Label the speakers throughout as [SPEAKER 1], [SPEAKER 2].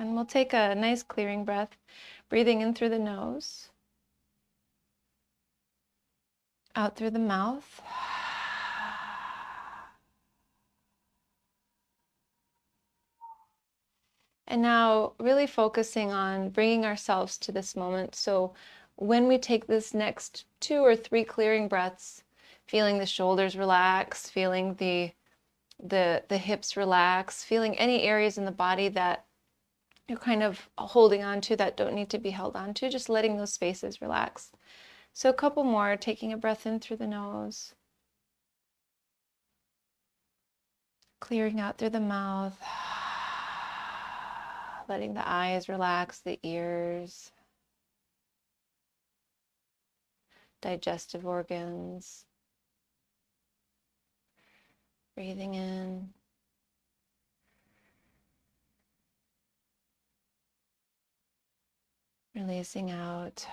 [SPEAKER 1] And we'll take a nice clearing breath, breathing in through the nose, out through the mouth. And now really focusing on bringing ourselves to this moment. So when we take this next 2 or 3 clearing breaths, feeling the shoulders relax, feeling the hips relax, feeling any areas in the body that you're kind of holding on to that don't need to be held on to, just letting those spaces relax. So a couple more, taking a breath in through the nose, clearing out through the mouth, letting the eyes relax, the ears, digestive organs. Breathing in. Releasing out.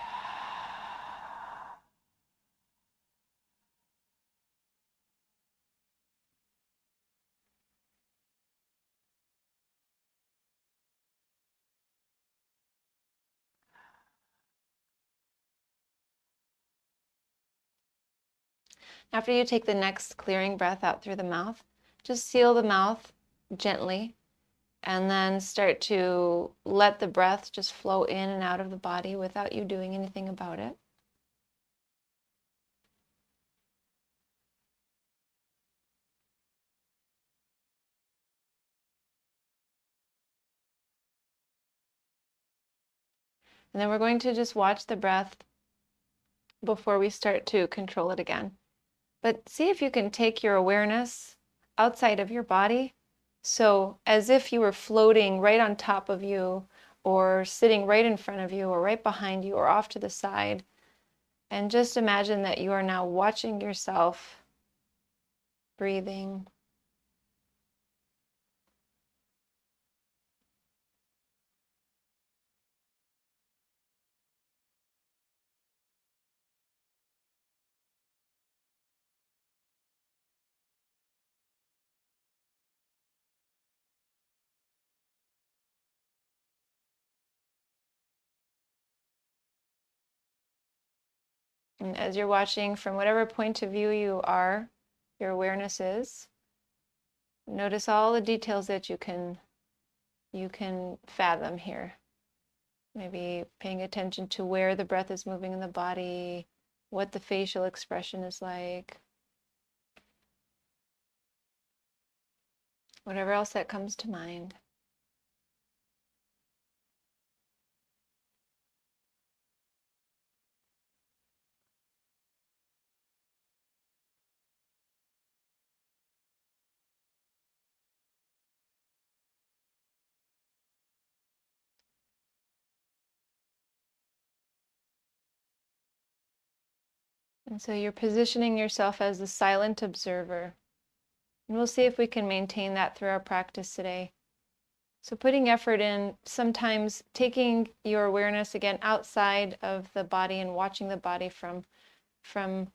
[SPEAKER 1] After you take the next clearing breath out through the mouth, just seal the mouth gently and then start to let the breath just flow in and out of the body without you doing anything about it. And then we're going to just watch the breath before we start to control it again. But see if you can take your awareness outside of your body. So as if you were floating right on top of you, or sitting right in front of you, or right behind you, or off to the side. And just imagine that you are now watching yourself breathing. And as you're watching from whatever point of view you are, your awareness is, notice all the details that you can fathom here. Maybe paying attention to where the breath is moving in the body, what the facial expression is like, whatever else that comes to mind. And so you're positioning yourself as the silent observer. And we'll see if we can maintain that through our practice today. So putting effort in, sometimes taking your awareness again outside of the body and watching the body from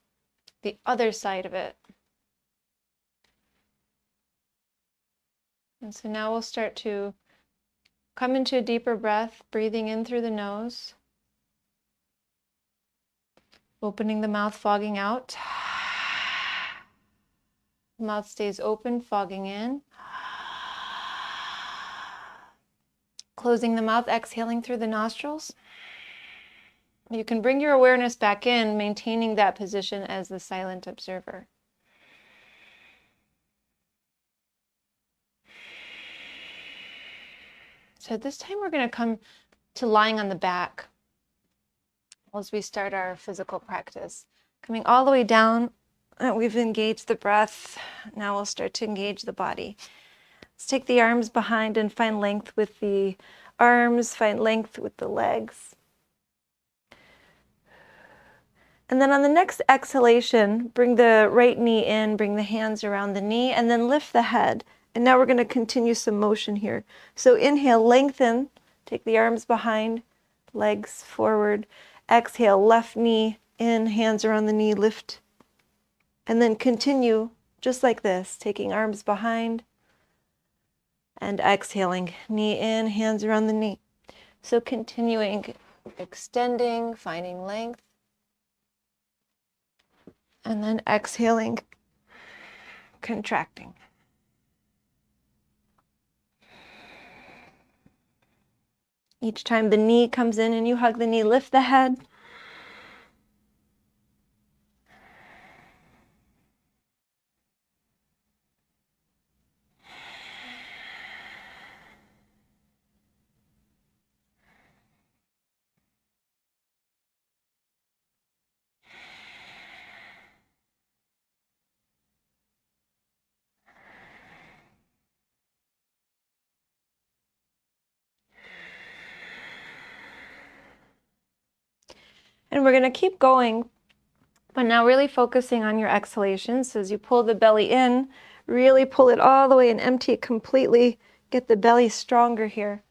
[SPEAKER 1] the other side of it. And so now we'll start to come into a deeper breath, breathing in through the nose, opening the mouth, fogging out. The mouth stays open, fogging in. Closing the mouth, exhaling through the nostrils. You can bring your awareness back in, maintaining that position as the silent observer. So this time we're going to come to lying on the back as we start our physical practice. Coming all the way down, we've engaged the breath. Now we'll start to engage the body. Let's take the arms behind and find length with the arms, find length with the legs. And then on the next exhalation, bring the right knee in, bring the hands around the knee, and then lift the head. And now we're going to continue some motion here. So inhale, lengthen, take the arms behind, legs forward. Exhale, left knee in, hands around the knee, lift. And then continue just like this, taking arms behind, And exhaling, knee in, hands around the knee. So continuing, extending, finding length. And then exhaling, contracting. Each time the knee comes in and you hug the knee, lift the head. And we're going to keep going, but now really focusing on your exhalations. So as you pull the belly in, really pull it all the way and empty it completely. Get the belly stronger here.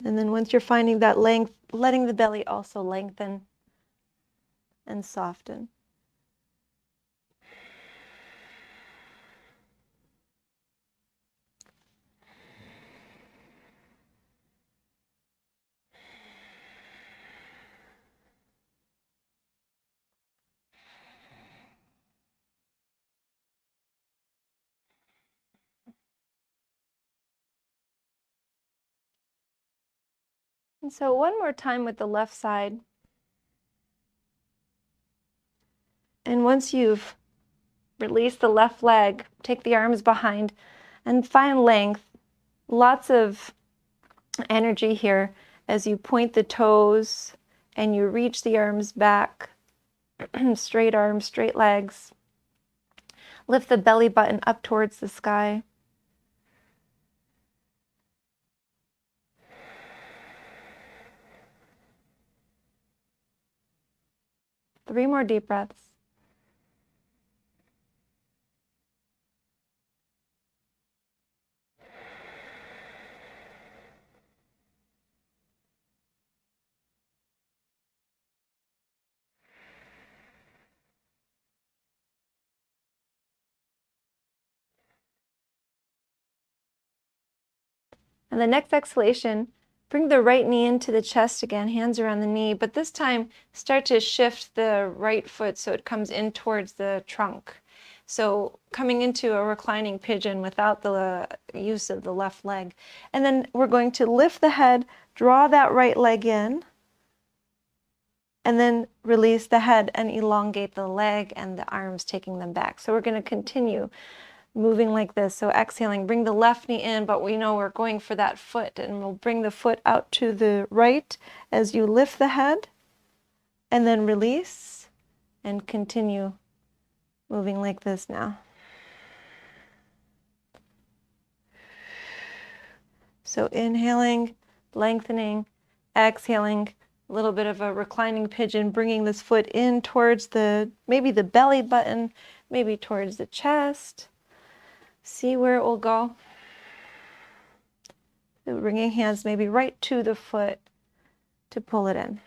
[SPEAKER 1] And then once you're finding that length, letting the belly also lengthen and soften. And so one more time with the left side. And once you've released the left leg, take the arms behind and find length. Lots of energy here as you point the toes and you reach the arms back. Straight arms, straight legs. Lift the belly button up towards the sky. Three more deep breaths. And the next exhalation, bring the right knee into the chest again, hands around the knee, but this time start to shift the right foot so it comes in towards the trunk. So coming into a reclining pigeon without the use of the left leg. And then we're going to lift the head, draw that right leg in, and then release the head and elongate the leg and the arms, taking them back. So we're going to continue moving like this. So exhaling, bring the left knee in, but we know we're going for that foot, and we'll bring the foot out to the right as you lift the head, and then release and continue moving like this now. So inhaling, lengthening, exhaling, a little bit of a reclining pigeon, bringing this foot in towards maybe the belly button, maybe towards the chest. See where it will go. So bringing hands maybe right to the foot to pull it in.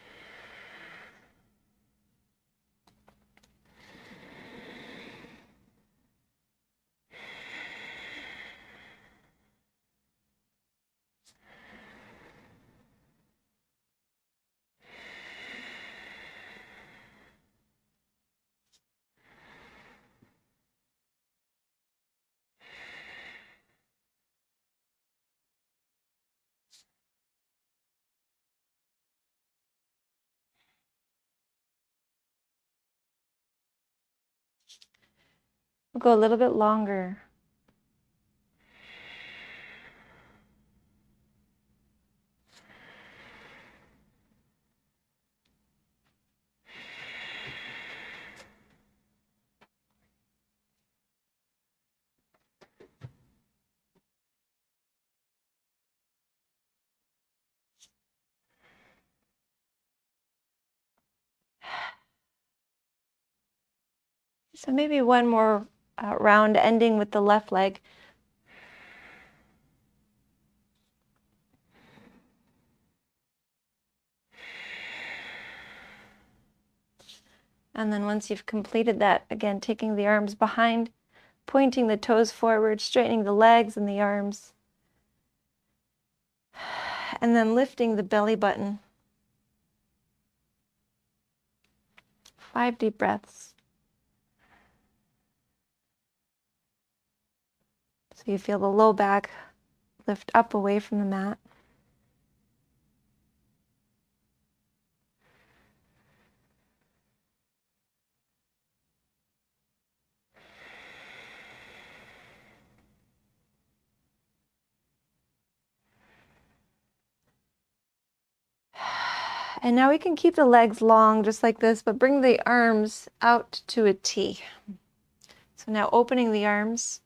[SPEAKER 1] We'll go a little bit longer. So maybe one more round, ending with the left leg. And then once you've completed that, again, taking the arms behind, pointing the toes forward, straightening the legs and the arms. And then lifting the belly button. 5 deep breaths. So you feel the low back lift up away from the mat. And now we can keep the legs long just like this, but bring the arms out to a T. So now opening the arms.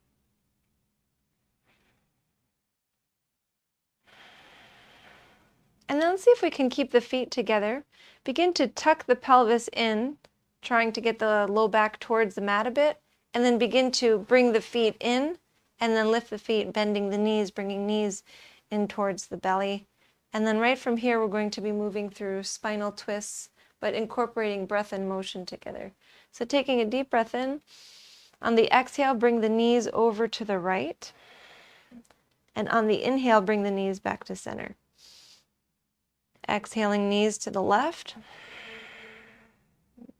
[SPEAKER 1] And then let's see if we can keep the feet together. Begin to tuck the pelvis in, trying to get the low back towards the mat a bit, and then begin to bring the feet in, and then lift the feet, bending the knees, bringing knees in towards the belly. And then right from here, we're going to be moving through spinal twists, but incorporating breath and motion together. So taking a deep breath in. On the exhale, bring the knees over to the right. And on the inhale, bring the knees back to center. Exhaling, knees to the left.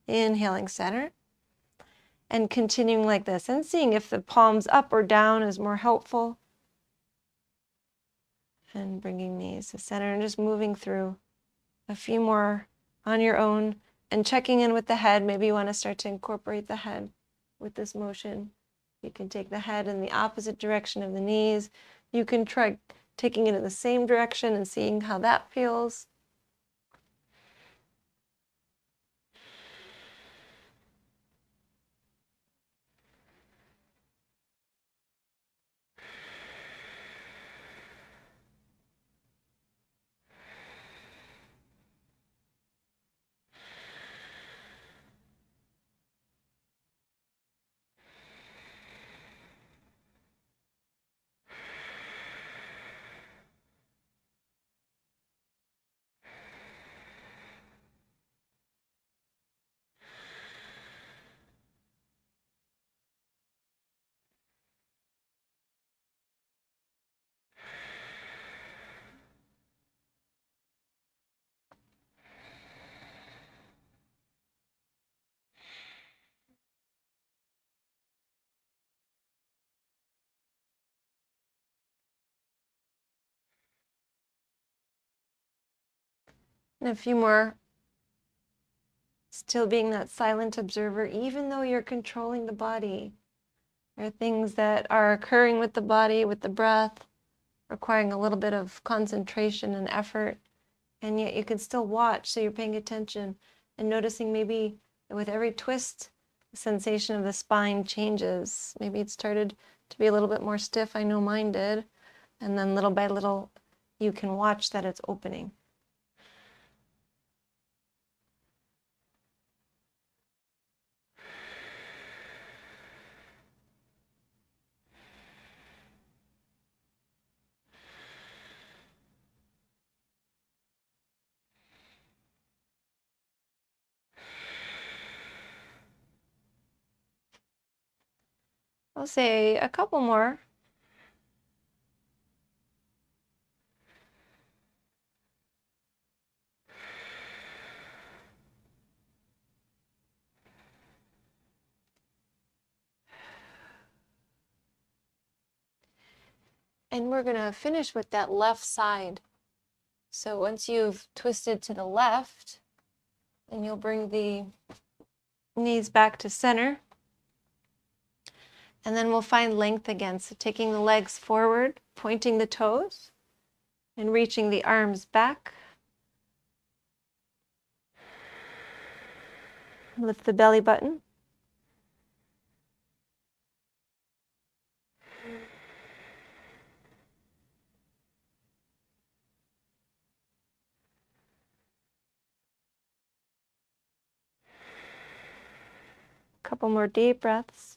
[SPEAKER 1] Inhaling, center. And continuing like this, and seeing if the palms up or down is more helpful. And bringing knees to center and just moving through a few more on your own and checking in with the head. Maybe you want to start to incorporate the head with this motion. You can take the head in the opposite direction of the knees. You can try taking it in the same direction and seeing how that feels. And a few more. Still being that silent observer, even though you're controlling the body. There are things that are occurring with the body, with the breath, requiring a little bit of concentration and effort. And yet you can still watch, so you're paying attention and noticing maybe with every twist, the sensation of the spine changes. Maybe it started to be a little bit more stiff. I know mine did. And then little by little, you can watch that it's opening. I'll say a couple more. And we're going to finish with that left side. So once you've twisted to the left, then you'll bring the knees back to center. And then we'll find length again. So taking the legs forward, pointing the toes, and reaching the arms back. Lift the belly button. Couple more deep breaths.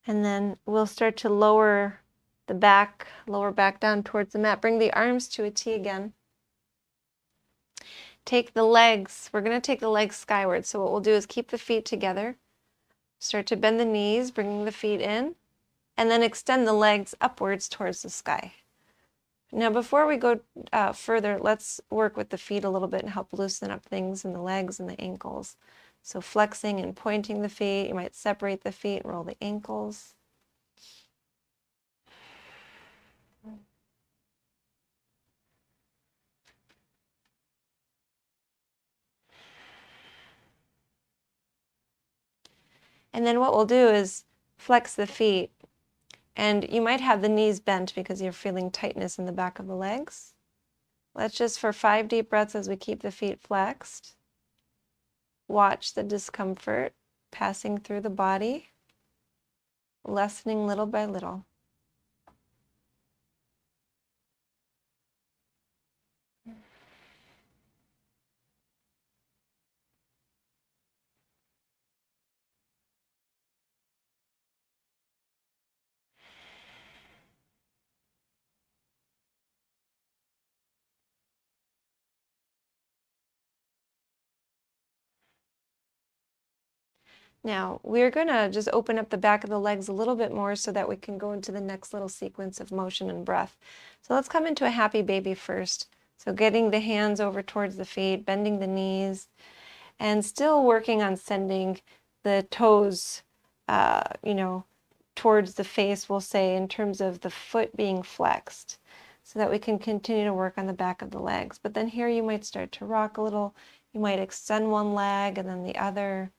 [SPEAKER 1] And then we'll start to lower the back, lower back down towards the mat. Bring the arms to a T again. take the legs, we're going to take the legs skyward. So what we'll do is keep the feet together, start to bend the knees, bringing the feet in, and then extend the legs upwards towards the sky. Now before we go further, let's work with the feet a little bit and help loosen up things in the legs and the ankles. So flexing and pointing the feet, you might separate the feet, roll the ankles. And then what we'll do is flex the feet. And you might have the knees bent because you're feeling tightness in the back of the legs. Let's just, for 5 deep breaths as we keep the feet flexed, watch the discomfort passing through the body, lessening little by little. Now, we're going to just open up the back of the legs a little bit more so that we can go into the next little sequence of motion and breath. So let's come into a happy baby first. So getting the hands over towards the feet, bending the knees, and still working on sending the toes, towards the face, we'll say, in terms of the foot being flexed, so that we can continue to work on the back of the legs. But then here you might start to rock a little. You might extend one leg and then the other.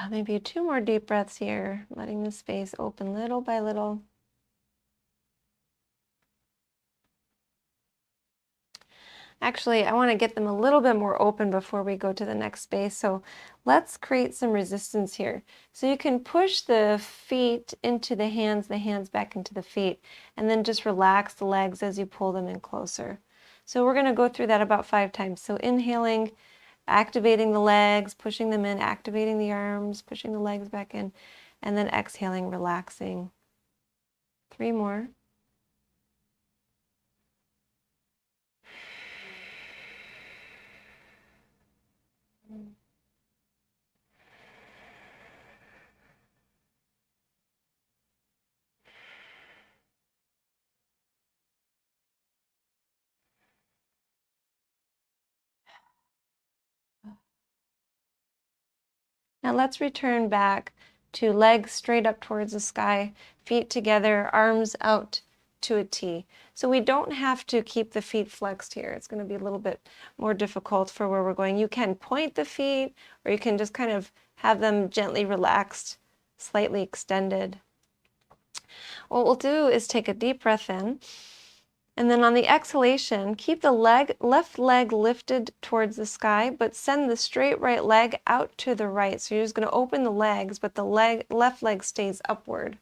[SPEAKER 1] Maybe 2 more deep breaths here, letting the space open little by little. Actually, I want to get them a little bit more open before we go to the next space. So let's create some resistance here. So you can push the feet into the hands back into the feet, and then just relax the legs as you pull them in closer. So we're going to go through that about 5 times. So inhaling, activating the legs, pushing them in, activating the arms, pushing the legs back in, and then exhaling, relaxing. 3 more. Now let's return back to legs straight up towards the sky, feet together, arms out to a T. So we don't have to keep the feet flexed here. It's going to be a little bit more difficult for where we're going. You can point the feet, or you can just kind of have them gently relaxed, slightly extended. What we'll do is take a deep breath in. And then on the exhalation, keep the left leg lifted towards the sky, but send the straight right leg out to the right. So you're just going to open the legs, but the left leg stays upward,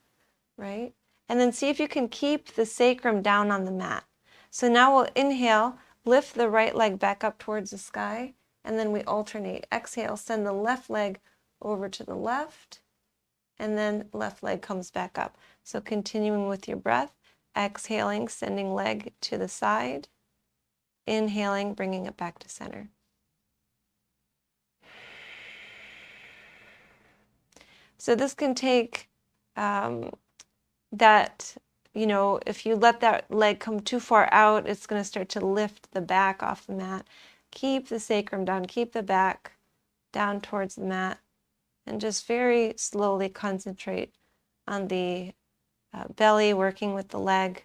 [SPEAKER 1] right? And then see if you can keep the sacrum down on the mat. So now we'll inhale, lift the right leg back up towards the sky, and then we alternate. Exhale, send the left leg over to the left, and then left leg comes back up. So continuing with your breath. Exhaling, sending leg to the side. Inhaling, bringing it back to center. So this can take if you let that leg come too far out, it's going to start to lift the back off the mat. Keep the sacrum down, keep the back down towards the mat, and just very slowly concentrate on the belly, working with the leg.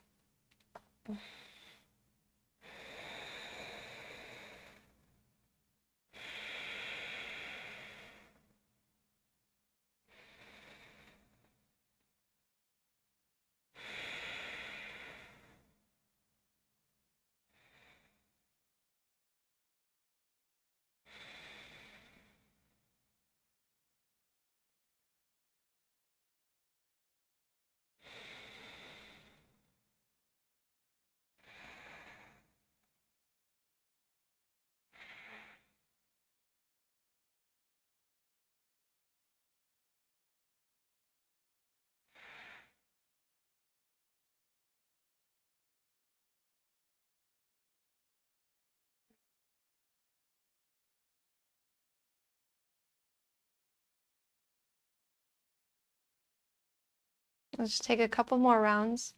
[SPEAKER 1] Let's just take a couple more rounds.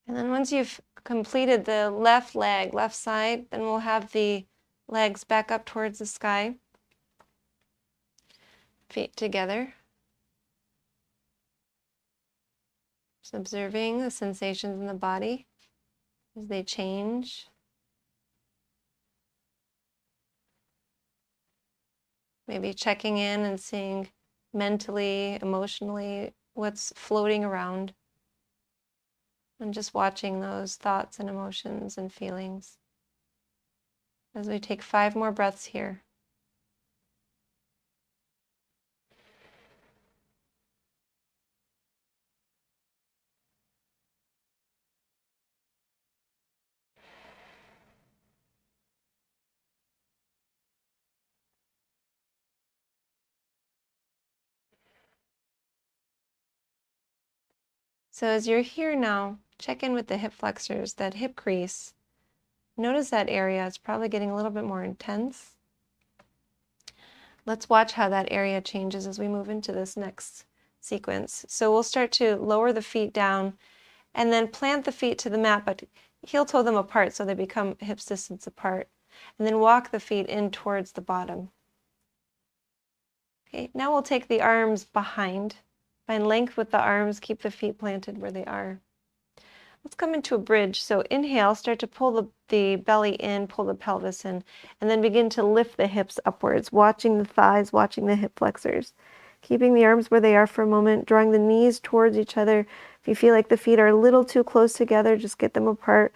[SPEAKER 1] And then once you've completed the left leg, left side, then we'll have the legs back up towards the sky. Feet together. Just observing the sensations in the body as they change. Maybe checking in and seeing mentally, emotionally, what's floating around. And just watching those thoughts and emotions and feelings. As we take 5 more breaths here. So as you're here now, check in with the hip flexors, that hip crease. Notice that area is probably getting a little bit more intense. Let's watch how that area changes as we move into this next sequence. So we'll start to lower the feet down and then plant the feet to the mat, but heel toe them apart so they become hips distance apart. And then walk the feet in towards the bottom. Okay, now we'll take the arms behind. Find length with the arms, keep the feet planted where they are. Let's come into a bridge. So inhale, start to pull the belly in, pull the pelvis in, and then begin to lift the hips upwards, watching the thighs, watching the hip flexors. Keeping the arms where they are for a moment, drawing the knees towards each other. If you feel like the feet are a little too close together, just get them apart,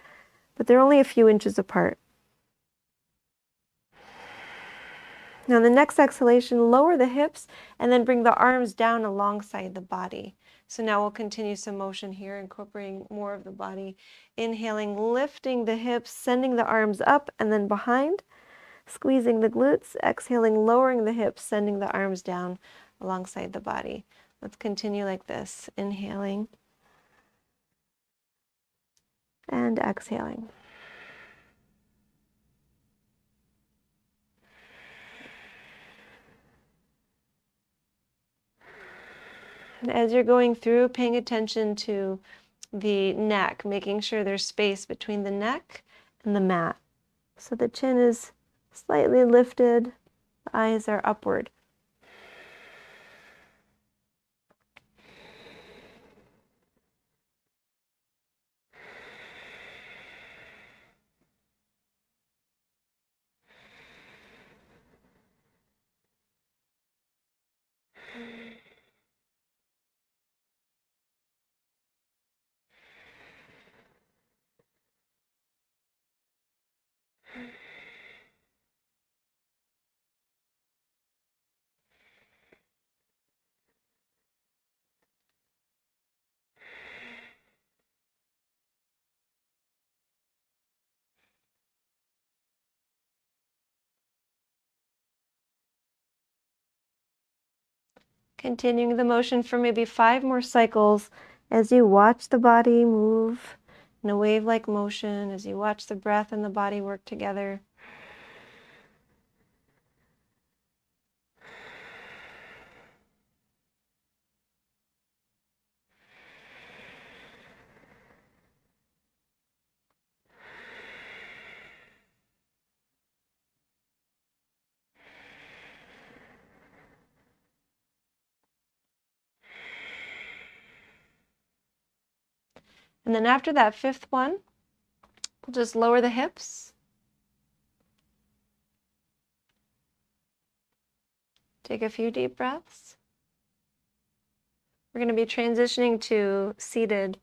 [SPEAKER 1] but they're only a few inches apart. Now the next exhalation, lower the hips and then bring the arms down alongside the body. So now we'll continue some motion here, incorporating more of the body. Inhaling, lifting the hips, sending the arms up and then behind, squeezing the glutes. Exhaling, lowering the hips, sending the arms down alongside the body. Let's continue like this. Inhaling and exhaling. As you're going through, paying attention to the neck, making sure there's space between the neck and the mat. So the chin is slightly lifted, the eyes are upward. Continuing the motion for maybe 5 more cycles as you watch the body move in a wave-like motion, as you watch the breath and the body work together. And then after that 5th one, we'll just lower the hips. Take a few deep breaths. We're going to be transitioning to seated,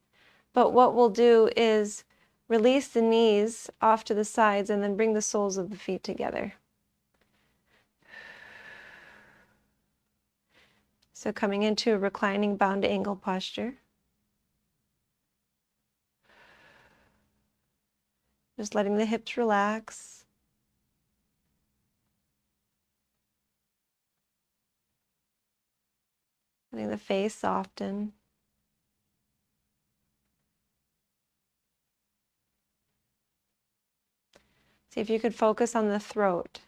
[SPEAKER 1] but what we'll do is release the knees off to the sides and then bring the soles of the feet together. So coming into a reclining bound angle posture. Just letting the hips relax. Letting the face soften. See if you could focus on the throat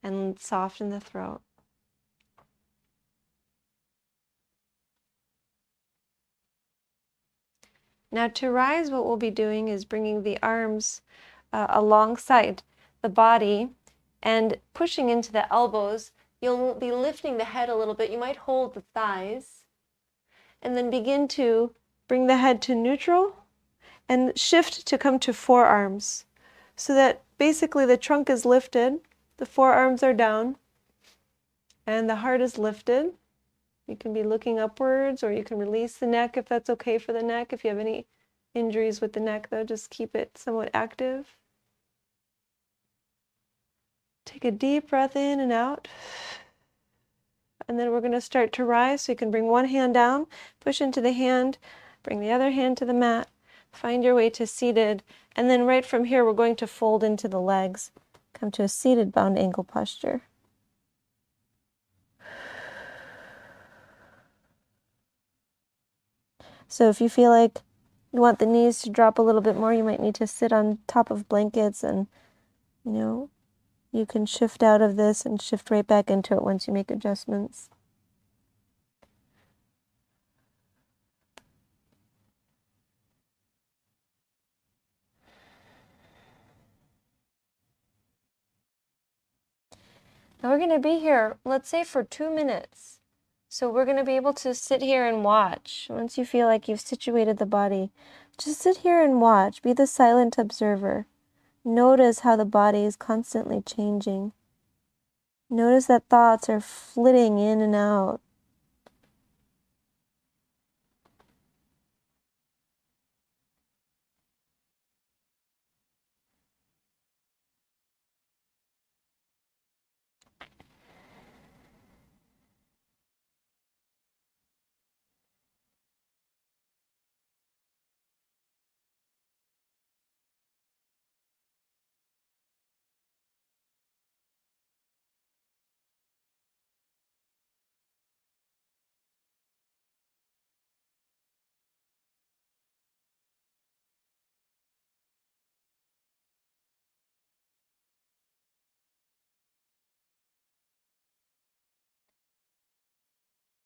[SPEAKER 1] and soften the throat. Now to rise, what we'll be doing is bringing the arms alongside the body and pushing into the elbows. You'll be lifting the head a little bit. You might hold the thighs and then begin to bring the head to neutral and shift to come to forearms so that basically the trunk is lifted, the forearms are down, and the heart is lifted. You can be looking upwards, or you can release the neck if that's okay for the neck. If you have any injuries with the neck, though, just keep it somewhat active. Take a deep breath in and out. And then we're going to start to rise. So you can bring one hand down, push into the hand, bring the other hand to the mat, find your way to seated. And then right from here, we're going to fold into the legs, come to a seated bound ankle posture. So if you feel like you want the knees to drop a little bit more, you might need to sit on top of blankets, and you can shift out of this and shift right back into it once you make adjustments. Now we're going to be here, let's say, for 2 minutes. So we're going to be able to sit here and watch. Once you feel like you've situated the body, just sit here and watch. Be the silent observer. Notice how the body is constantly changing. Notice that thoughts are flitting in and out.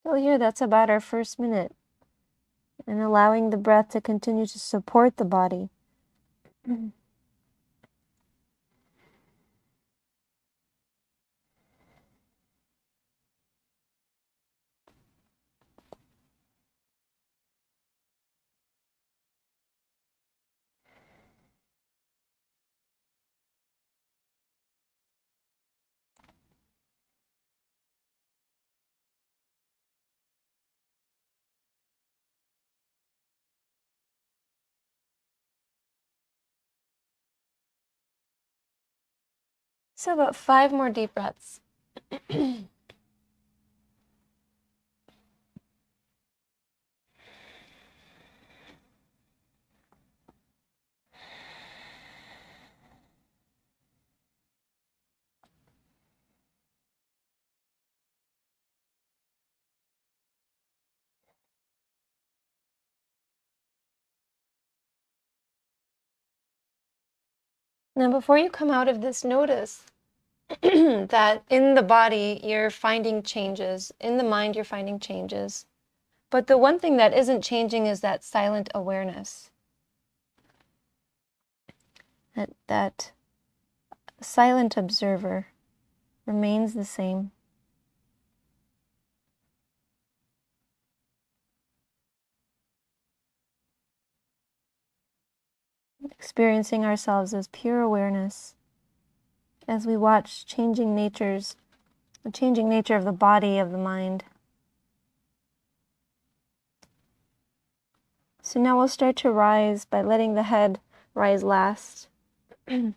[SPEAKER 1] So here, that's about our first minute. And allowing the breath to continue to support the body. So about 5 more deep breaths. Now before you come out of this, notice that in the body you're finding changes, in the mind you're finding changes. But the one thing that isn't changing is that silent awareness. That silent observer remains the same. Experiencing ourselves as pure awareness as we watch the changing nature of the body, of the mind. So now we'll start to rise by letting the head rise last. And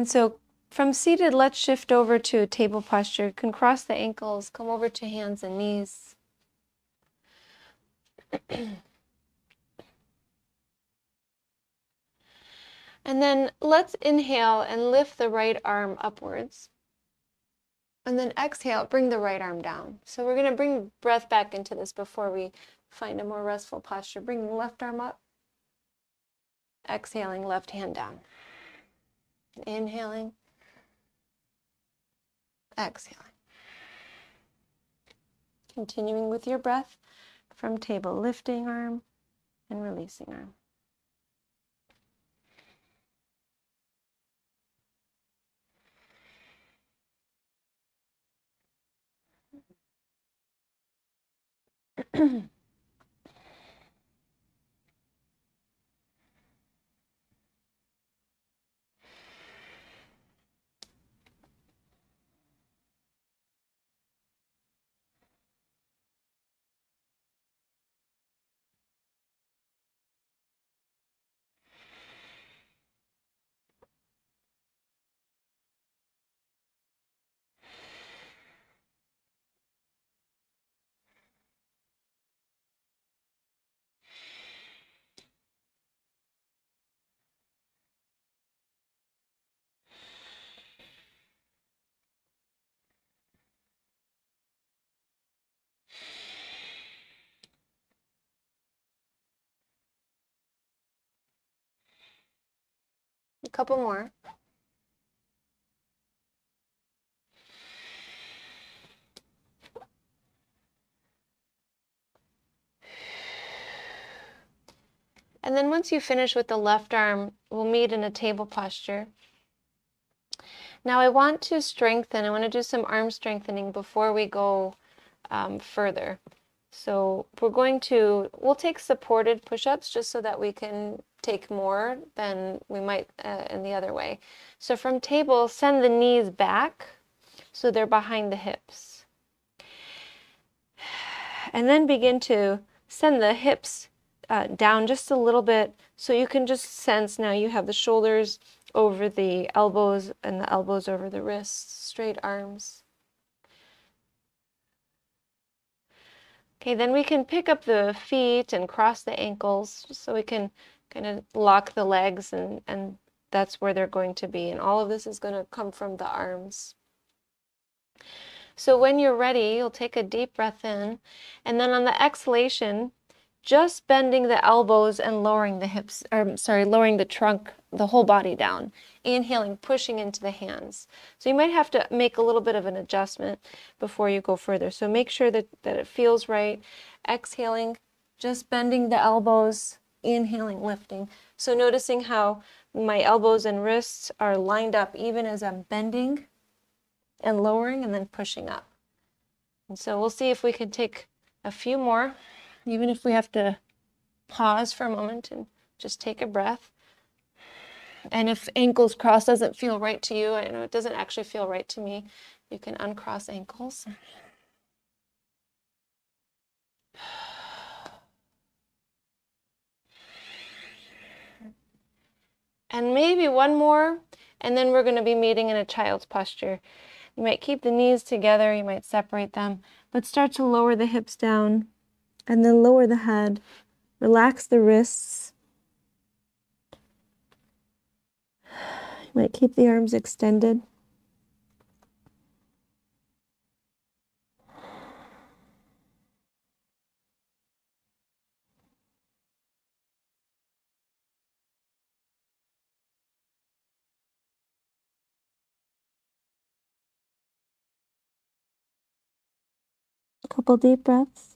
[SPEAKER 1] so from seated, let's shift over to a table posture. You can cross the ankles, come over to hands and knees. And then let's inhale and lift the right arm upwards. And then exhale, bring the right arm down. So we're going to bring breath back into this before we find a more restful posture. Bring the left arm up. Exhaling, left hand down. Inhaling, exhaling. Continuing with your breath from table, lifting arm and releasing arm. A couple more. And then once you finish with the left arm, we'll meet in a table posture. Now I want to do some arm strengthening before we go further. So we'll take supported push-ups just so that we can take more than we might in the other way. So from table, send the knees back so they're behind the hips. And then begin to send the hips down just a little bit so you can just sense now you have the shoulders over the elbows and the elbows over the wrists, straight arms. Okay, then we can pick up the feet and cross the ankles so we can kind of lock the legs and that's where they're going to be. And all of this is going to come from the arms. So when you're ready, you'll take a deep breath in, and then on the exhalation, just bending the elbows and lowering the hips, lowering the trunk, the whole body down. Inhaling, pushing into the hands. So you might have to make a little bit of an adjustment before you go further. So make sure that it feels right. Exhaling, just bending the elbows, inhaling, lifting. So noticing how my elbows and wrists are lined up even as I'm bending and lowering and then pushing up. And so we'll see if we can take a few more, even if we have to pause for a moment and just take a breath. And if ankles cross doesn't feel right to you, I know it doesn't actually feel right to me, you can uncross ankles. And maybe one more, and then we're going to be meeting in a child's posture. You might keep the knees together, you might separate them, but start to lower the hips down and then lower the head. Relax the wrists. You might keep the arms extended. A couple deep breaths.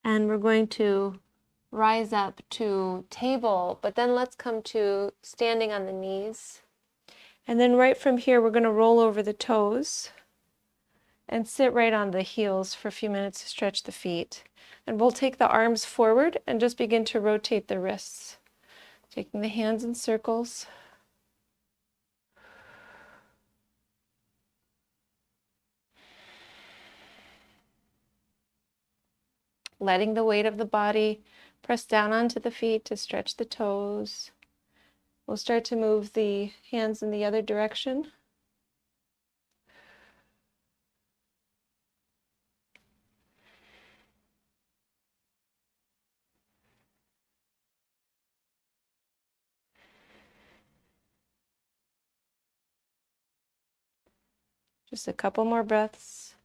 [SPEAKER 1] And we're going to rise up to table, but then let's come to standing on the knees. And then right from here, we're going to roll over the toes and sit right on the heels for a few minutes to stretch the feet. And we'll take the arms forward and just begin to rotate the wrists, taking the hands in circles. Letting the weight of the body press down onto the feet to stretch the toes. We'll start to move the hands in the other direction. Just a couple more breaths.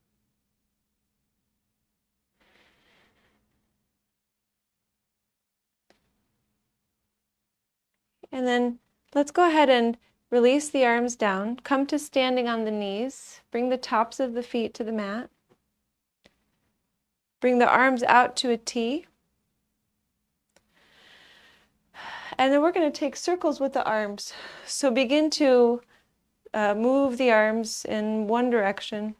[SPEAKER 1] And then let's go ahead and release the arms down. Come to standing on the knees. Bring the tops of the feet to the mat. Bring the arms out to a T. And then we're going to take circles with the arms. So begin to move the arms in one direction.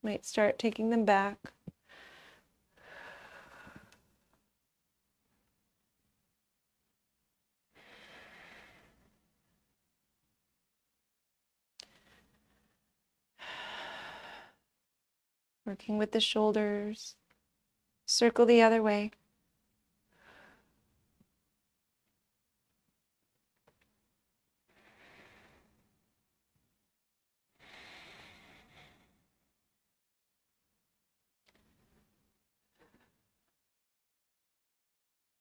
[SPEAKER 1] Might start taking them back. Working with the shoulders. Circle the other way.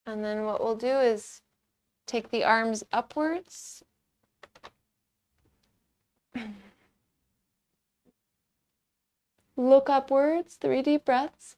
[SPEAKER 1] And then what we'll do is take the arms upwards. Look upwards, 3 deep breaths.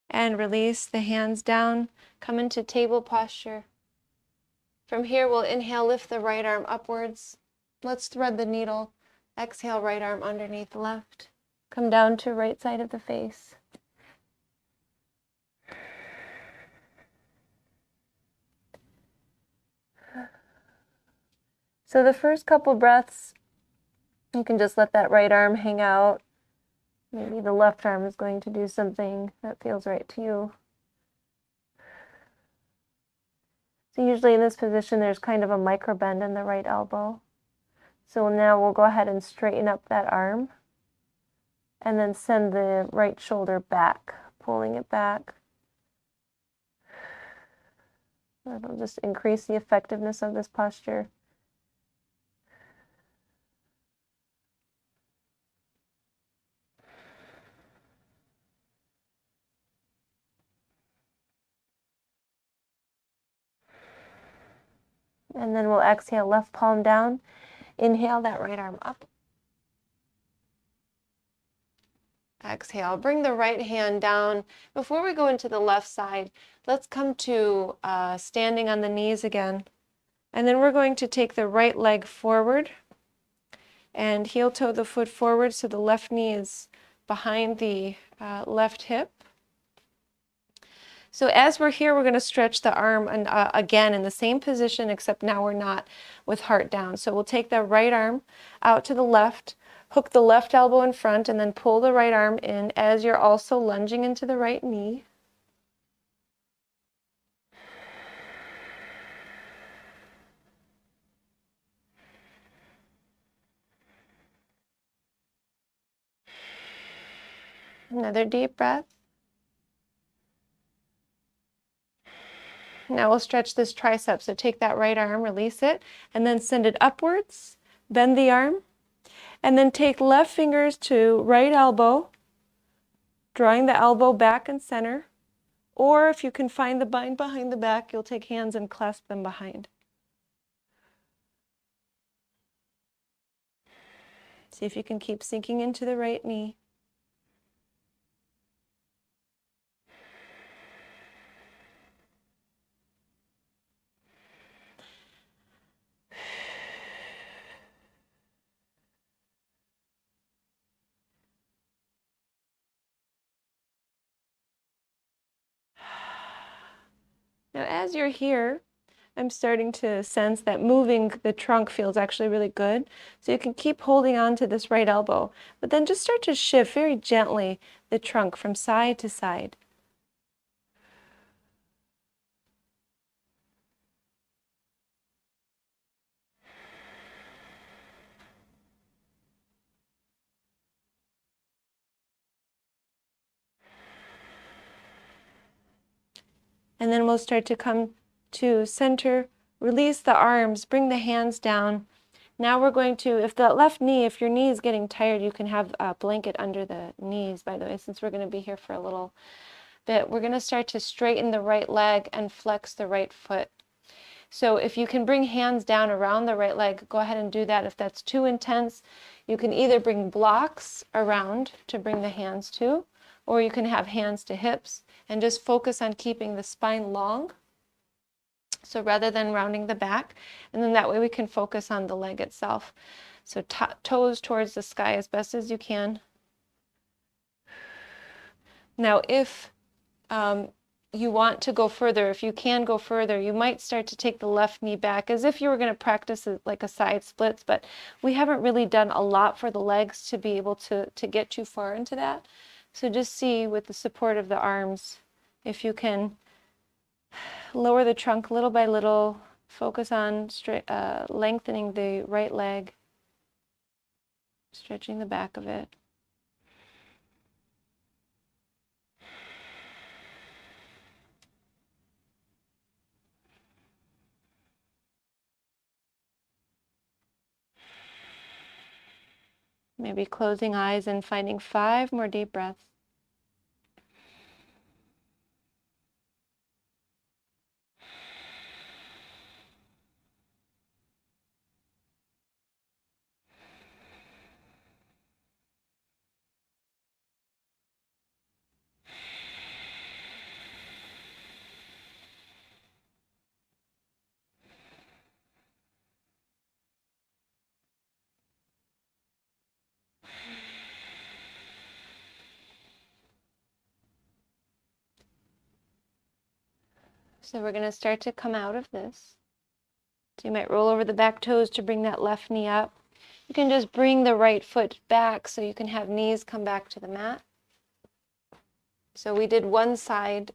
[SPEAKER 1] And release the hands down. Come into table posture. From here, we'll inhale, lift the right arm upwards. Let's thread the needle. Exhale, right arm underneath left. Come down to right side of the face. So the first couple breaths, you can just let that right arm hang out. Maybe the left arm is going to do something that feels right to you. So usually in this position, there's kind of a micro bend in the right elbow. So now we'll go ahead and straighten up that arm and then send the right shoulder back, pulling it back. That'll just increase the effectiveness of this posture. And then we'll exhale, left palm down. Inhale that right arm up. Exhale, bring the right hand down. Before we go into the left side, let's come to standing on the knees again. And then we're going to take the right leg forward and heel toe the foot forward so the left knee is behind the left hip. So as we're here, we're going to stretch the arm and, again in the same position, except now we're not with heart down. So we'll take the right arm out to the left, hook the left elbow in front, and then pull the right arm in as you're also lunging into the right knee. Another deep breath. Now we'll stretch this tricep. So take that right arm, release it, and then send it upwards. Bend the arm. And then take left fingers to right elbow, drawing the elbow back and center. Or if you can find the bind behind the back, you'll take hands and clasp them behind. See if you can keep sinking into the right knee. Now as you're here, I'm starting to sense that moving the trunk feels actually really good. So you can keep holding on to this right elbow, but then just start to shift very gently the trunk from side to side. And then we'll start to come to center, release the arms, bring the hands down, Now we're going to, if your knee is getting tired, you can have a blanket under the knees, by the way, since we're going to be here for a little bit. We're going to start to straighten the right leg and flex the right foot. So if you can bring hands down around the right leg, go ahead and do that. If that's too intense, you can either bring blocks around to bring the hands to, or you can have hands to hips and just focus on keeping the spine long. So rather than rounding the back, and then that way we can focus on the leg itself. So toes towards the sky as best as you can. Now if you want to go further, if you can go further, you might start to take the left knee back as if you were going to practice like a side splits, but we haven't really done a lot for the legs to be able to get too far into that. So just see with the support of the arms if you can lower the trunk little by little, focus on lengthening the right leg, stretching the back of it. Maybe closing eyes and finding 5 more deep breaths. So we're going to start to come out of this. So you might roll over the back toes to bring that left knee up. You can just bring the right foot back so you can have knees come back to the mat. So we did one side,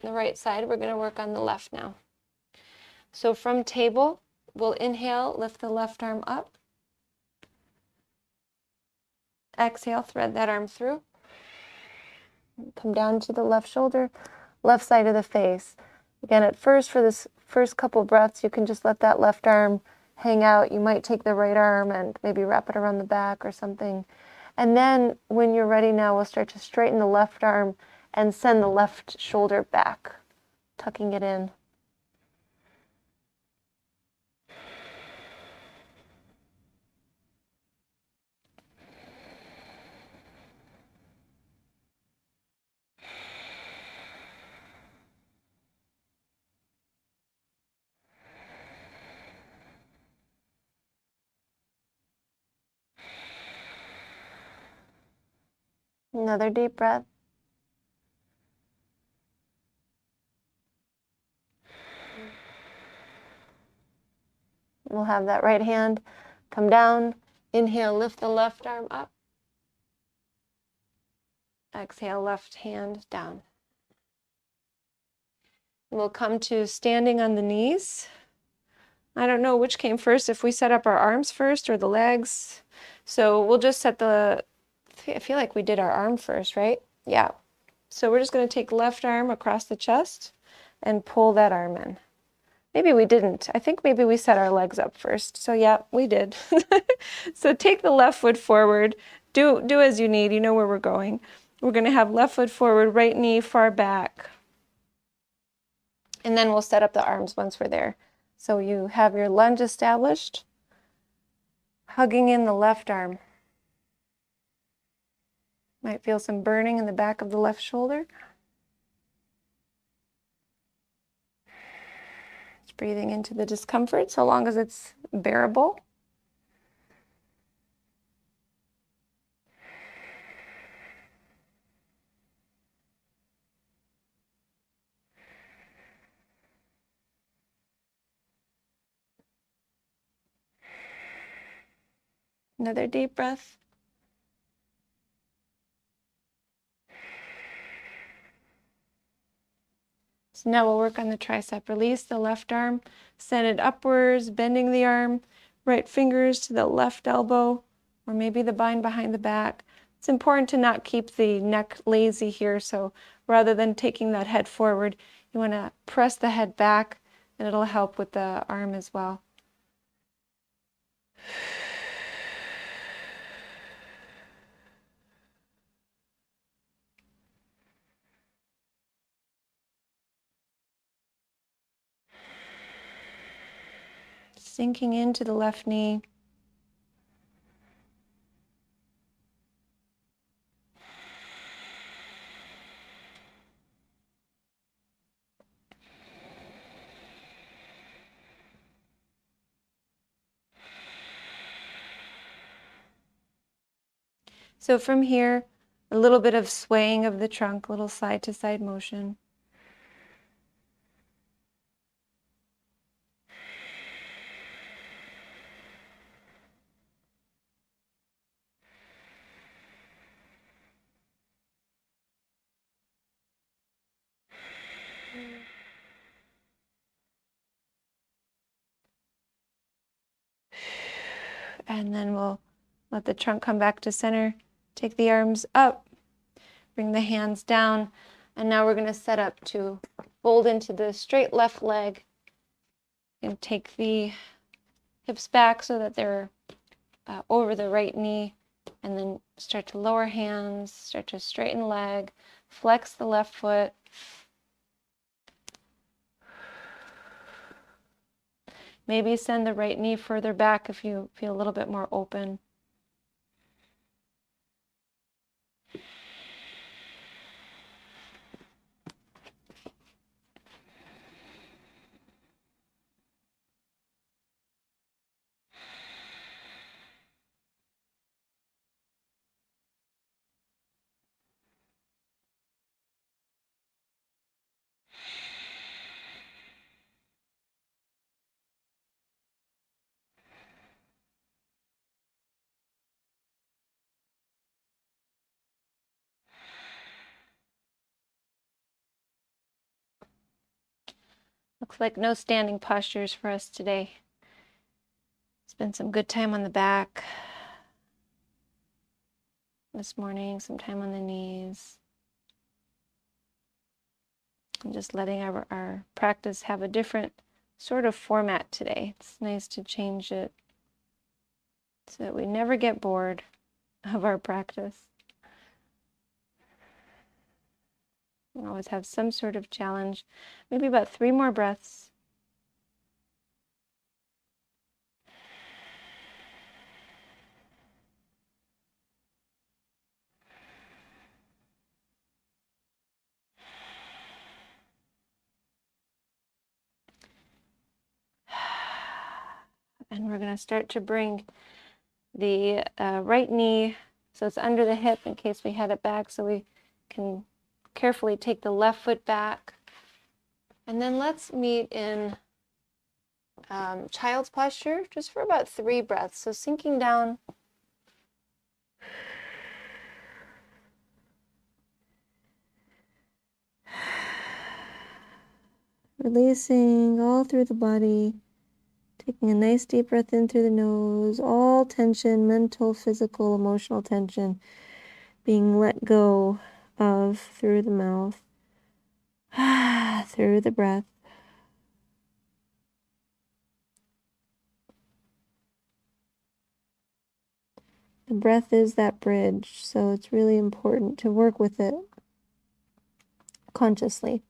[SPEAKER 1] the right side. We're going to work on the left now. So from table, we'll inhale, lift the left arm up. Exhale, thread that arm through. Come down to the left shoulder, left side of the face. Again, at first, for this first couple breaths, you can just let that left arm hang out. You might take the right arm and maybe wrap it around the back or something. And then when you're ready now, we'll start to straighten the left arm and send the left shoulder back, tucking it in. Another deep breath. We'll have that right hand come down. Inhale, lift the left arm up. Exhale, left hand down. We'll come to standing on the knees. I don't know which came first, if we set up our arms first or the legs. So we'll just set I feel like we did our arm first, right? Yeah. So we're just going to take left arm across the chest and pull that arm in. Maybe we didn't. I think maybe we set our legs up first. So yeah, we did. So take the left foot forward. Do as you need. You know where we're going. We're going to have left foot forward, right knee far back. And then we'll set up the arms once we're there. So you have your lunge established, hugging in the left arm. Might feel some burning in the back of the left shoulder. Just breathing into the discomfort so long as it's bearable. Another deep breath. So now we'll work on the tricep. Release the left arm, send it upwards, bending the arm, right fingers to the left elbow, or maybe the bind behind the back. It's important to not keep the neck lazy here, so rather than taking that head forward, you want to press the head back, and it'll help with the arm as well. Sinking into the left knee. So from here, a little bit of swaying of the trunk, little side to side motion. And then we'll let the trunk come back to center. Take the arms up, bring the hands down, and now we're going to set up to fold into the straight left leg and take the hips back so that they're over the right knee, and then start to lower hands, start to straighten leg, flex the left foot. Maybe send the right knee further back if you feel a little bit more open. Looks like no standing postures for us today. Spend some good time on the back this morning, some time on the knees. And just letting our practice have a different sort of format today. It's nice to change it so that we never get bored of our practice. We always have some sort of challenge. Maybe about 3 more breaths. And we're going to start to bring the right knee, so it's under the hip in case we head it back, so we can carefully take the left foot back. And then let's meet in child's posture just for about 3 breaths. So sinking down. Releasing all through the body. Taking a nice deep breath in through the nose. All tension, mental, physical, emotional tension being let go of through the mouth. Through the breath. The breath is that bridge, so it's really important to work with it consciously.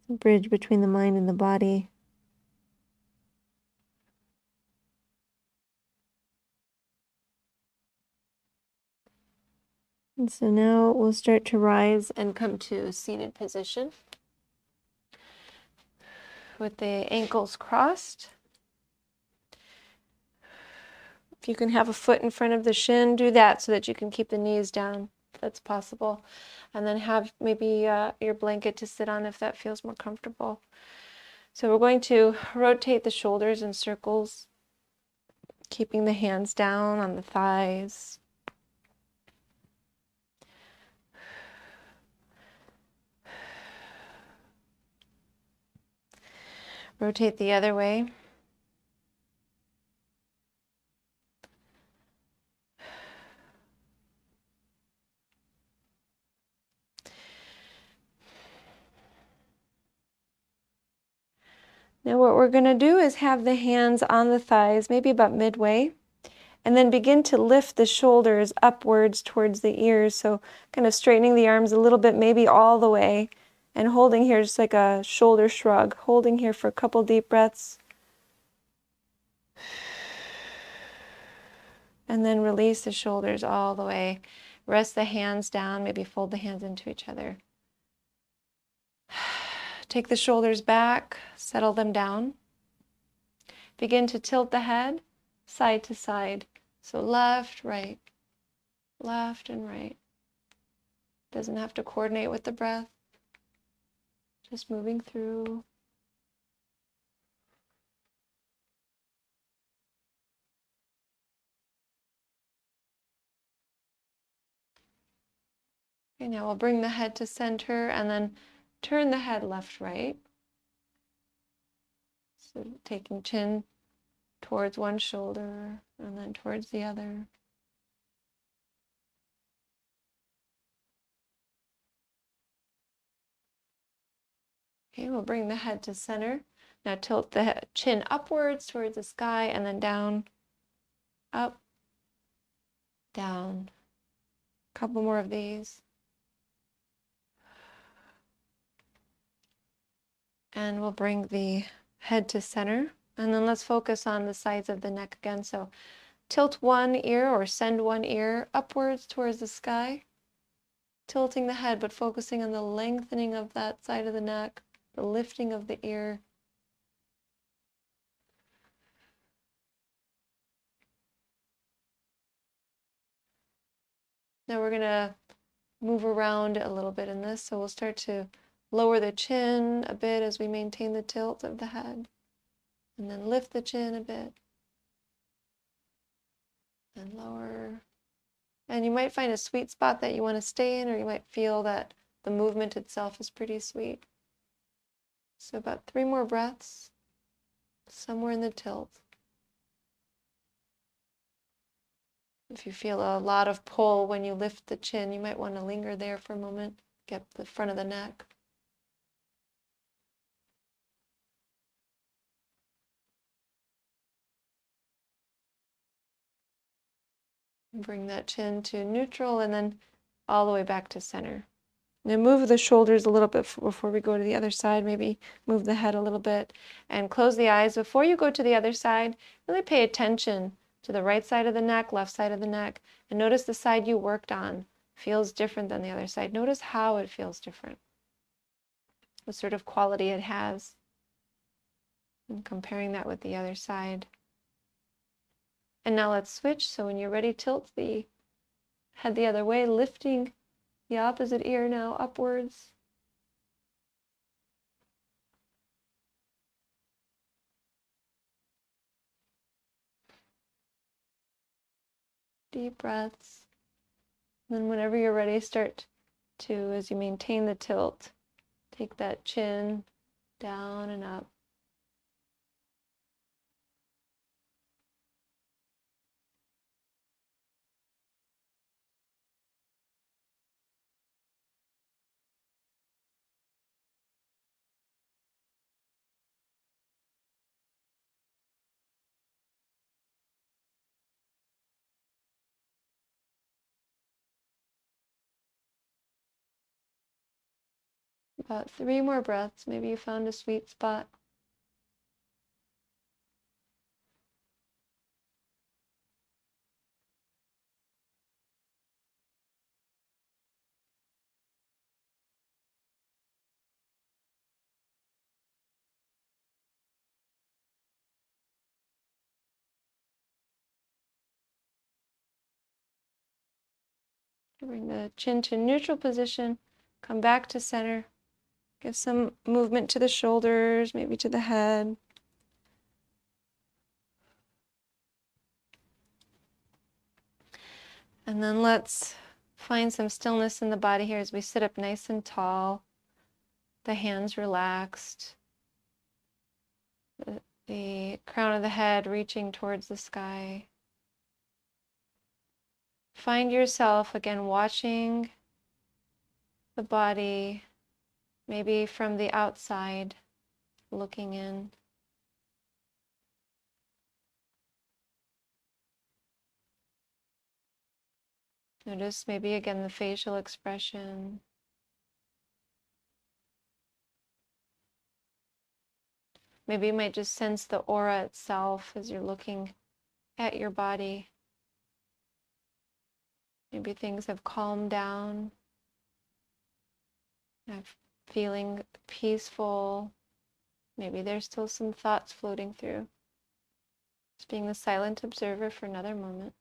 [SPEAKER 1] The bridge between the mind and the body. And so now we'll start to rise and come to seated position with the ankles crossed. If you can have a foot in front of the shin, do that so that you can keep the knees down, if that's possible. And then have maybe your blanket to sit on if that feels more comfortable. So we're going to rotate the shoulders in circles, keeping the hands down on the thighs. Rotate the other way. Now what we're going to do is have the hands on the thighs, maybe about midway, and then begin to lift the shoulders upwards towards the ears. So kind of straightening the arms a little bit, maybe all the way, and holding here just like a shoulder shrug. Holding here for a couple deep breaths. And then release the shoulders all the way. Rest the hands down, maybe fold the hands into each other. Take the shoulders back, settle them down. Begin to tilt the head side to side. So left, right, left and right. Doesn't have to coordinate with the breath. Just moving through. Okay, now we'll bring the head to center and then turn the head left, right. So taking chin towards one shoulder and then towards the other. Okay, we'll bring the head to center. Now tilt the chin upwards towards the sky and then down, up, down. A couple more of these. And we'll bring the head to center. And then let's focus on the sides of the neck again. So tilt one ear or send one ear upwards towards the sky. Tilting the head, but focusing on the lengthening of that side of the neck, the lifting of the ear. Now we're going to move around a little bit in this. So we'll start to lower the chin a bit as we maintain the tilt of the head. And then lift the chin a bit. And lower. And you might find a sweet spot that you want to stay in, or you might feel that the movement itself is pretty sweet. So about 3 more breaths, somewhere in the tilt. If you feel a lot of pull when you lift the chin, you might want to linger there for a moment, get the front of the neck. Bring that chin to neutral and then all the way back to center. Now move the shoulders a little bit before we go to the other side. Maybe move the head a little bit and close the eyes. Before you go to the other side, really pay attention to the right side of the neck, left side of the neck, and notice the side you worked on feels different than the other side. Notice how it feels different, what sort of quality it has, and comparing that with the other side. And now let's switch. So when you're ready, tilt the head the other way, lifting the opposite ear now upwards. Deep breaths. And then whenever you're ready, start to, as you maintain the tilt, take that chin down and up. About 3 more breaths. Maybe you found a sweet spot. Bring the chin to neutral position. Come back to center. Give some movement to the shoulders, maybe to the head. And then let's find some stillness in the body here as we sit up nice and tall. The hands relaxed. The crown of the head reaching towards the sky. Find yourself again watching the body, maybe from the outside, looking in. Notice maybe again the facial expression. Maybe you might just sense the aura itself as you're looking at your body. Maybe things have calmed down, feeling peaceful. Maybe there's still some thoughts floating through. Just being the silent observer for another moment.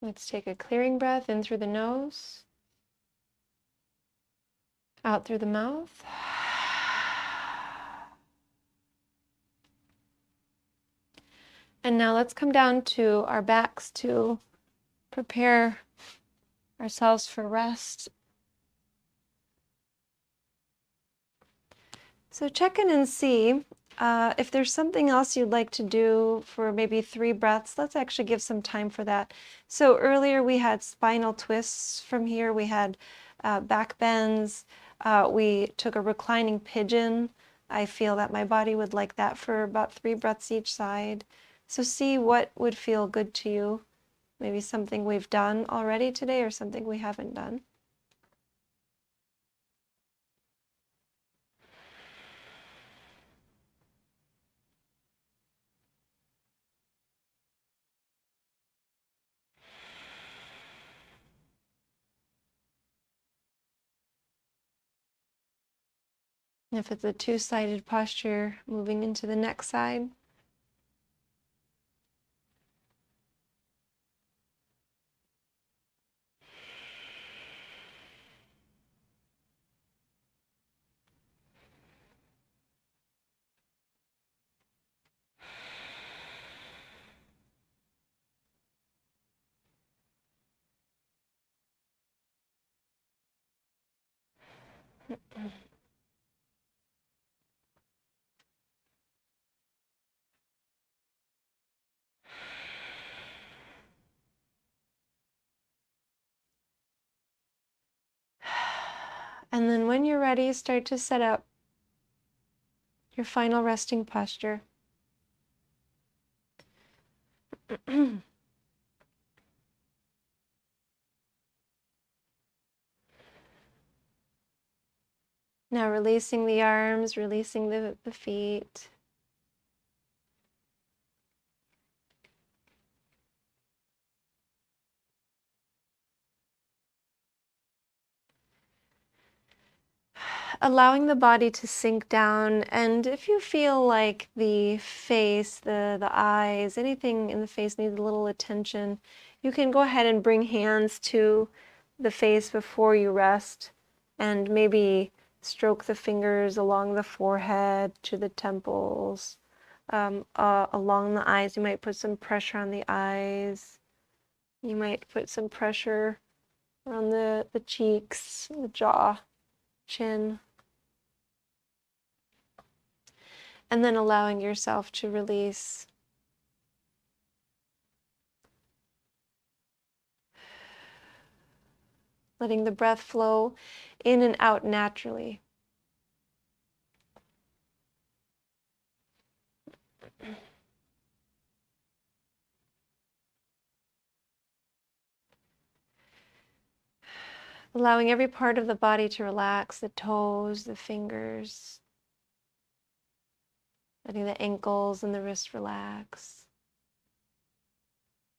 [SPEAKER 1] Let's take a clearing breath in through the nose, out through the mouth. And now let's come down to our backs to prepare ourselves for rest. So check in and see if there's something else you'd like to do for maybe 3 breaths. Let's actually give some time for that. So earlier we had spinal twists from here. We had back bends. We took a reclining pigeon. I feel that my body would like that for about 3 breaths each side. So see what would feel good to you. Maybe something we've done already today or something we haven't done. If it's a 2-sided posture, moving into the next side. And then when you're ready, start to set up your final resting posture. Now releasing the arms, releasing the feet. Allowing the body to sink down, and if you feel like the face, the eyes, anything in the face needs a little attention, you can go ahead and bring hands to the face before you rest and maybe stroke the fingers along the forehead to the temples, along the eyes. You might put some pressure on the eyes. You might put some pressure around the cheeks, the jaw, chin. And then allowing yourself to release. Letting the breath flow in and out naturally. Allowing every part of the body to relax, the toes, the fingers. Letting the ankles and the wrists relax.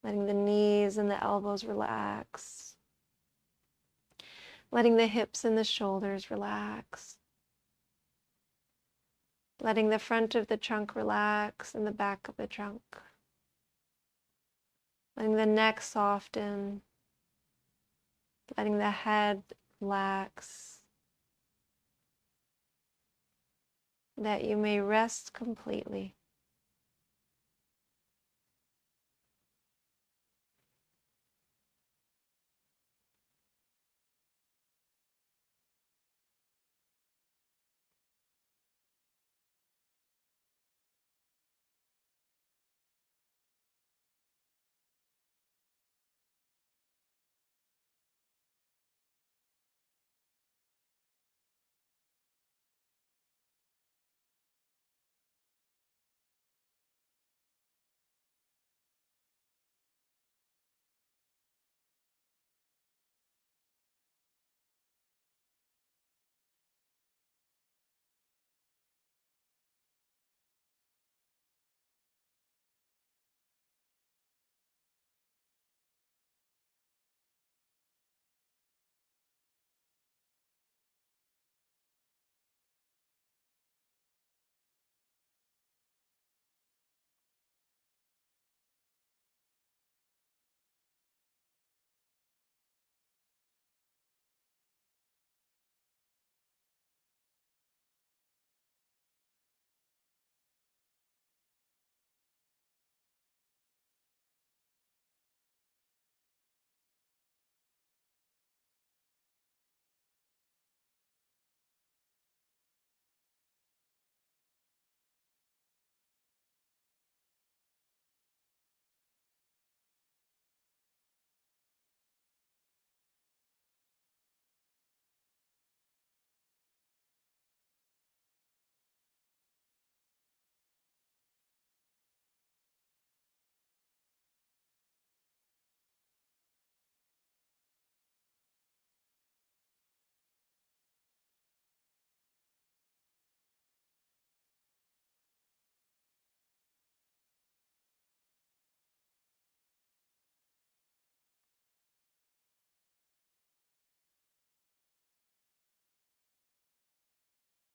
[SPEAKER 1] Letting the knees and the elbows relax. Letting the hips and the shoulders relax. Letting the front of the trunk relax and the back of the trunk. Letting the neck soften. Letting the head relax. That you may rest completely.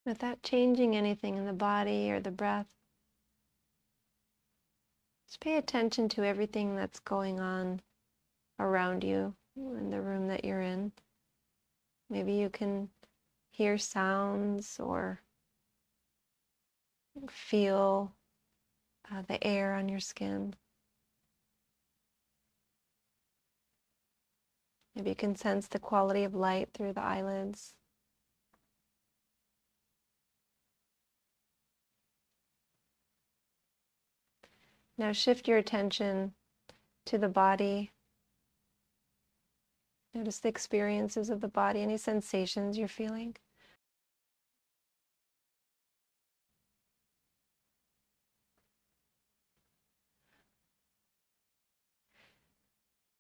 [SPEAKER 1] without changing anything in the body or the breath. Just pay attention to everything that's going on around you in the room that you're in. Maybe you can hear sounds or feel the air on your skin. Maybe you can sense the quality of light through the eyelids. Now shift your attention to the body. Notice the experiences of the body, any sensations you're feeling.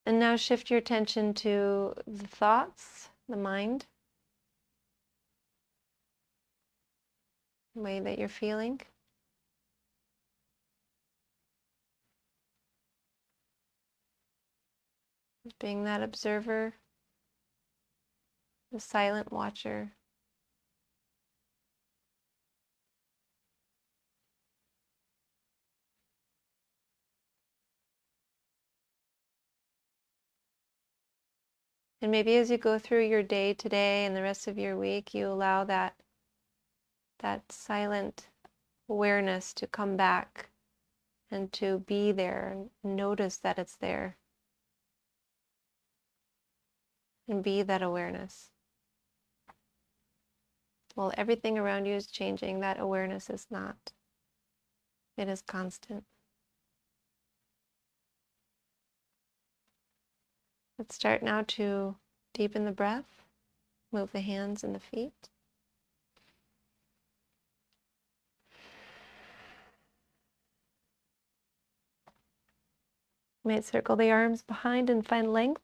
[SPEAKER 1] And now shift your attention to the thoughts, the mind, the way that you're feeling. Just being that observer, the silent watcher. And maybe as you go through your day today and the rest of your week, you allow that silent awareness to come back and to be there and notice that it's there. And be that awareness. While everything around you is changing, that awareness is not. It is constant. Let's start now to deepen the breath, move the hands and the feet. You might circle the arms behind and find length.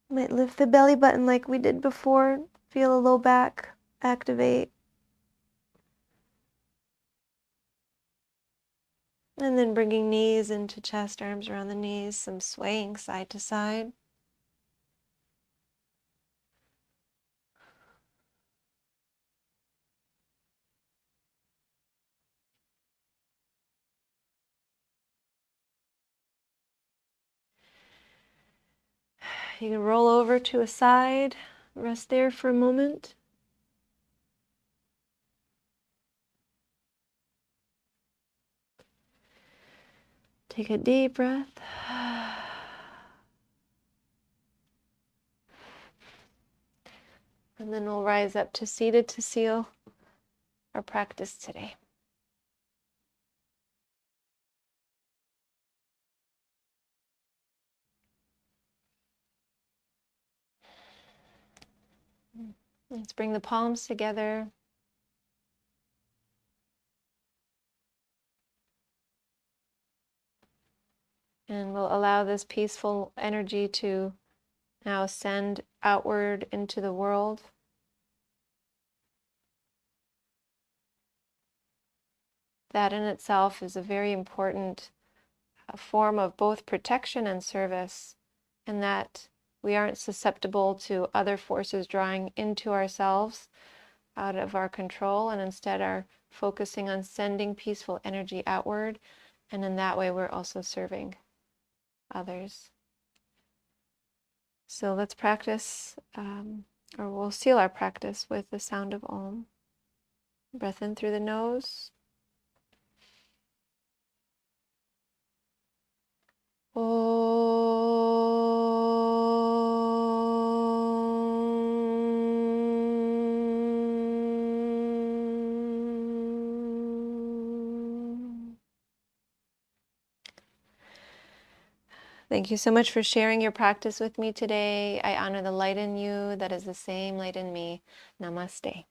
[SPEAKER 1] You might lift the belly button like we did before. Feel a low back activate. And then bringing knees into chest, arms around the knees, some swaying side to side. You can roll over to a side, rest there for a moment. Take a deep breath. And then we'll rise up to seated to seal our practice today. Let's bring the palms together. And we'll allow this peaceful energy to now ascend outward into the world. That in itself is a very important form of both protection and service, in that we aren't susceptible to other forces drawing into ourselves out of our control, and instead are focusing on sending peaceful energy outward, and in that way we're also serving others. So let's practice, or we'll seal our practice with the sound of Om. Breath in through the nose. Thank you so much for sharing your practice with me today. I honor the light in you that is the same light in me. Namaste.